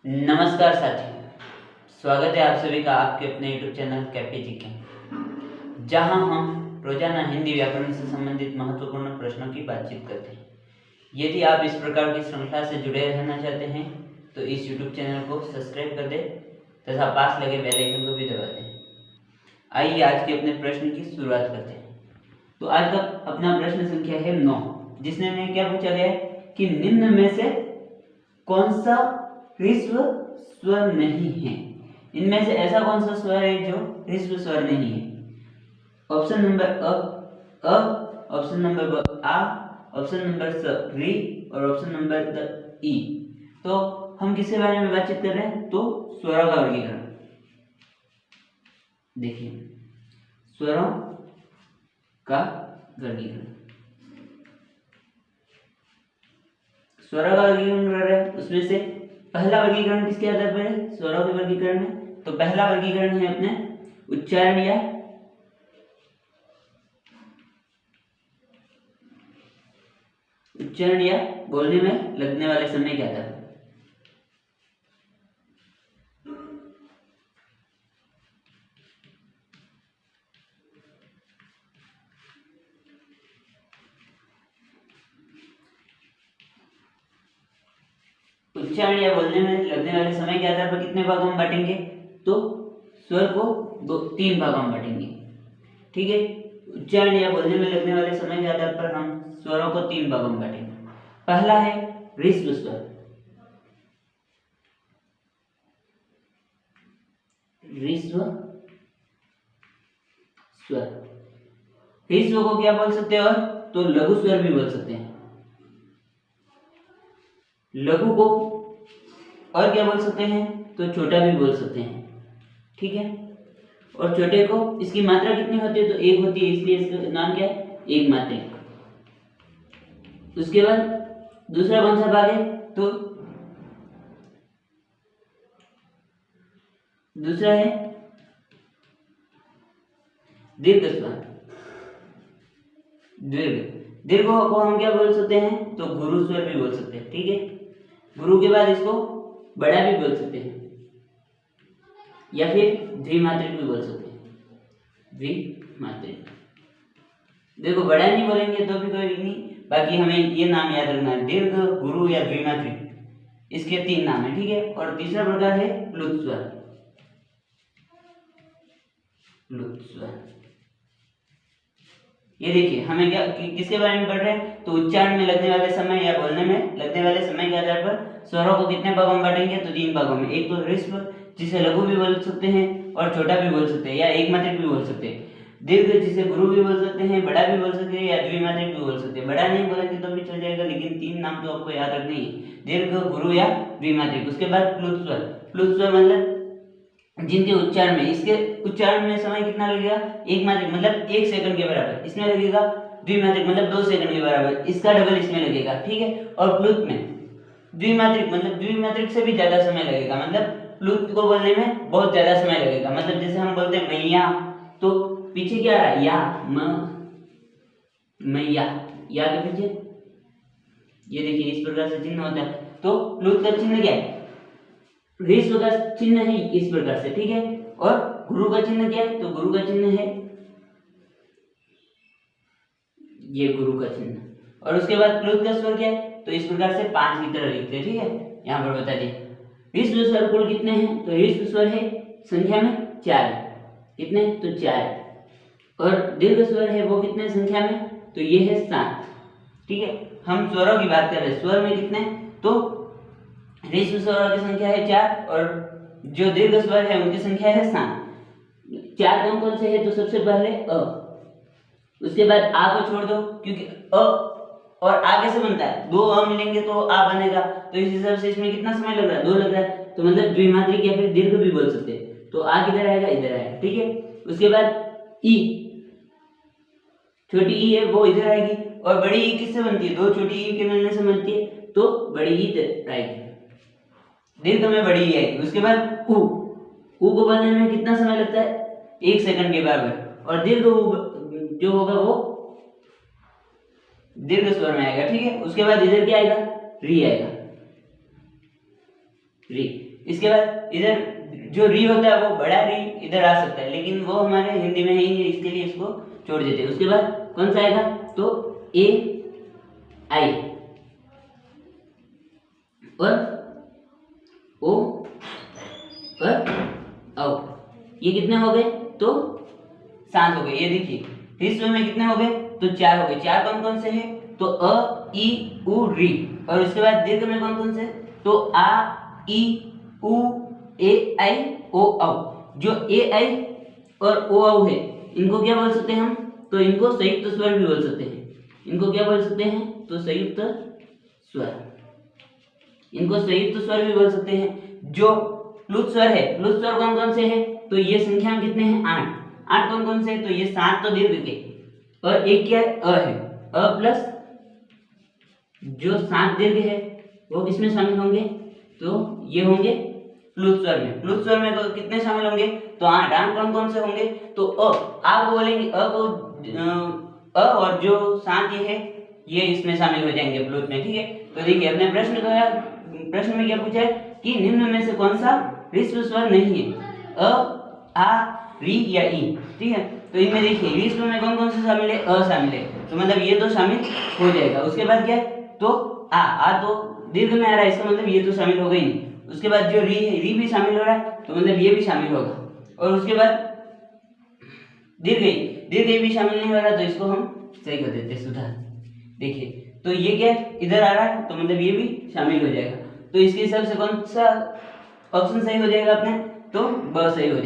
नमस्कार साथियों, स्वागत है आप सभी का आपके अपने YouTube चैनल कैफे जी के, जहां हम रोजाना हिंदी व्याकरण से संबंधित महत्वपूर्ण प्रश्नों की बातचीत करते हैं। यदि आप इस प्रकार की श्रृंखला से जुड़े रहना चाहते हैं तो इस YouTube चैनल को सब्सक्राइब कर दें तथा पास लगे बेल आइकन को भी दबा दें। आइए आज के अपने प्रश्न की शुरुआत करते हैं। तो आज का अपना प्रश्न संख्या है 9, जिसमें क्या पूछा गया है कि निम्न में से कौन सा ह्रस्व स्वर नहीं है। इनमें से ऐसा कौन सा स्वर है जो ह्रस्व स्वर नहीं है? ऑप्शन नंबर अ, ऑप्शन नंबर ब आ, ऑप्शन नंबर स री और ऑप्शन नंबर द ई। तो हम किसके बारे में बातचीत कर रहे हैं? तो स्वरों का वर्गीकरण। देखिए, स्वरों का वर्गीकरण, स्वरों का वर्गीकरण कर रहे हैं। उसमें से पहला वर्गीकरण किसके आधार पर है? स्वरों के वर्गीकरण में। तो पहला वर्गीकरण है अपने उच्चारण या बोलने में लगने वाले समय के आधार पर। उच्चारण या बोलने में लगने वाले समय के आधार पर कितने भागों में बांटेंगे? तो स्वर को तीन भागों में बांटेंगे। ठीक है, उच्चारण या बोलने में लगने वाले समय के आधार पर हम स्वरों को तीन भागों में बांटेंगे। पहला है ह्रस्व स्वर। ह्रस्व स्वर, ह्रस्व को क्या बोल सकते हैं? और तो लघु स्वर भी बोल सकते हैं। लघु को और क्या बोल सकते हैं? तो छोटा भी बोल सकते हैं। ठीक है, और छोटे को इसकी मात्रा कितनी होती है? तो एक होती है, इसलिए इसका नाम क्या है? एक मात्रिक। उसके बाद दूसरा कौन सा भाग है? तो दूसरा है दीर्घ स्वर। दीर्घ को हम क्या बोल सकते हैं? तो गुरु स्वर भी बोल सकते हैं। ठीक है, गुरु के बाद इसको बड़ा भी बोल सकते हैं या फिर द्विमात्रिक भी बोल सकते हैं। द्विमात्रिक। देखो, बड़ा नहीं बोलेंगे तो भी कोई नहीं, बाकी हमें ये नाम याद रखना है, दीर्घ, गुरु या द्विमात्रिक। इसके तीन नाम है। ठीक है, और तीसरा प्रकार है प्लुत स्वर। प्लुत स्वर, ये देखिए, हमें क्या किसके बारे में पढ़ रहे हैं? तो उच्चारण में लगने वाले समय या बोलने में लगने वाले समय के आधार पर स्वरों को कितने भागों में बांटेंगे? तो तीन भागों में। एक तो ह्रस्व, जिसे लघु भी बोल सकते हैं और छोटा भी बोल सकते हैं या एक मात्रिक भी बोल सकते हैं। दीर्घ, जिसे गुरु भी बोल सकते हैं, बड़ा भी बोल सकते हैं या द्विमात्रिक भी बोल सकते हैं। बड़ा नहीं बोलेंगे तो भी चल जाएगा, लेकिन तीन नाम तो आपको याद रखने ही, दीर्घ, गुरु या द्विमात्रिक। उसके बाद प्लुत स्वर। प्लुत स्वर मतलब जिनके उच्चारण में, इसके उच्चारण में समय कितना लगेगा? एक मात्रिक, मतलब 1 सेकंड के बराबर। इसमें लगेगा द्विमात्रिक, मतलब 2 सेकंड के बराबर। इसका डबल इसमें लगेगा। ठीक है, और प्लुत में द्विमात्रिक, मतलब द्विमात्रिक से भी ज्यादा समय लगेगा। मतलब प्लुत को बोलने में बहुत ज्यादा समय लगेगा। मतलब जैसे हम बोलते हैं मैया, तो पीछे क्या आ रहा है? या, मैया, या के पीछे ये देखिए इस प्रकार से चिन्ह होता है। तो प्लुत का चिन्ह क्या है? ह्रस्व का चिन्ह है इस प्रकार से। ठीक है, और गुरु का चिन्ह क्या है? तो गुरु का चिन्ह है ये, गुरु का चिन्ह। और उसके बाद प्लुत का स्वर क्या है? तो इस प्रकार से 5 की तरह लिखते हैं। ठीक है, यहाँ पर बता दिए। ह्रस्व स्वर कुल कितने हैं? तो ह्रस्व स्वर है संख्या में 4। कितने? तो 4। और दीर्घ स्वर है वो कितने संख्या में? तो ये है 7। ठीक है, हम स्वरों की बात कर रहे हैं। स्वर में कितने? तो ह्रस्व स्वरों की संख्या है 4 और जो दीर्घ स्वर है उनकी संख्या है 7। 4 कौन कौन से है? तो सबसे पहले अ, उसके बाद आ को छोड़ दो, क्योंकि अ और आ कैसे बनता है? 2 अ मिलेंगे तो आ बनेगा। तो इस हिसाब से इसमें कितना समय लग रहा है? 2 लग रहा है। तो मतलब द्विमात्रिक या फिर दीर्घ भी बोल सकते हैं। तो आ किधर आएगा? इधर आएगा। ठीक है, उसके बाद ई, छोटी ई है वो इधर आएगी। और बड़ी ई किससे बनती है? 2 छोटी ई के मिलने से बनती है, तो बड़ी ई इधर आएगी। दीर्घ में बड़ी ई आएगी। उसके बाद उ, उ को बोलने में कितना समय लगता है? 1 सेकंड के बराबर। और दीर्घ जो होगा वो दीर्घ स्वर में आएगा। ठीक है, उसके बाद इधर क्या आएगा? री आएगा। री, इसके बाद इधर जो री होता है वो बड़ा री इधर आ सकता है, लेकिन वो हमारे हिंदी में है ही नहीं, इसके लिए इसको छोड़ देते हैं। उसके बाद कौन सा आएगा, तो ए आई और ओ और औ। ये कितने हो गए, तो 7 हो गए। ये देखिए ह्रस्व में कितने हो गए, तो 4 हो गए। 4 कौन कौन से हैं, तो अ ई उ री। और उसके बाद दीर्घ में कौन कौन से, तो आ ई उ ए आई ओ औ। जो ए आई और ओ औ है इनको क्या बोल सकते हैं हम, तो इनको संयुक्त स्वर भी बोल सकते हैं। इनको क्या बोल सकते हैं, तो संयुक्त स्वर। इनको संयुक्त स्वर भी बोल सकते हैं। जो प्लुत स्वर है, प्लुत स्वर कौन कौन से हैं, तो ये संख्या में कितने हैं, 8। 8 कौन कौन से, तो ये 7 तो दीर्घ के और एक क्या है, अ है। अ प्लस जो 7 दीर्घ है वो किसमें शामिल होंगे, तो ये होंगे प्लुत स्वर में। प्लुत स्वर में कितने शामिल होंगे, तो 8। 8 कौन कौन से होंगे, तो आप बोलेंगे अ को अ और जो 7 ये है ये इसमें शामिल हो जाएंगे प्लुत में, ठीक है। तो देखिए अपने प्रश्न में क्या पूछा है कि निम्न में से कौन सा ह्रस्व स्वर नहीं है, अ आ री या ई, ठीक है। तो इनमें देखिए ह्रस्व में कौन कौन से शामिल है, अ शामिल है, तो मतलब ये तो शामिल हो जाएगा। उसके बाद क्या है, तो आ तो दीर्घ में आ रहा है, इसका मतलब ये तो शामिल हो गई नहीं। उसके बाद जो री है, री भी शामिल हो रहा है, तो मतलब ये भी शामिल होगा। और उसके बाद दीर्घ भी शामिल नहीं हो रहा, तो इसको हम सही कर देते हैं, सुधार। देखिए तो ये क्या इधर आ रहा है, तो मतलब ये भी शामिल हो जाएगा। तो इसके हिसाब से कौन सा ऑप्शन सही हो जाएगा अपने, तो ब सही हो जाएगा।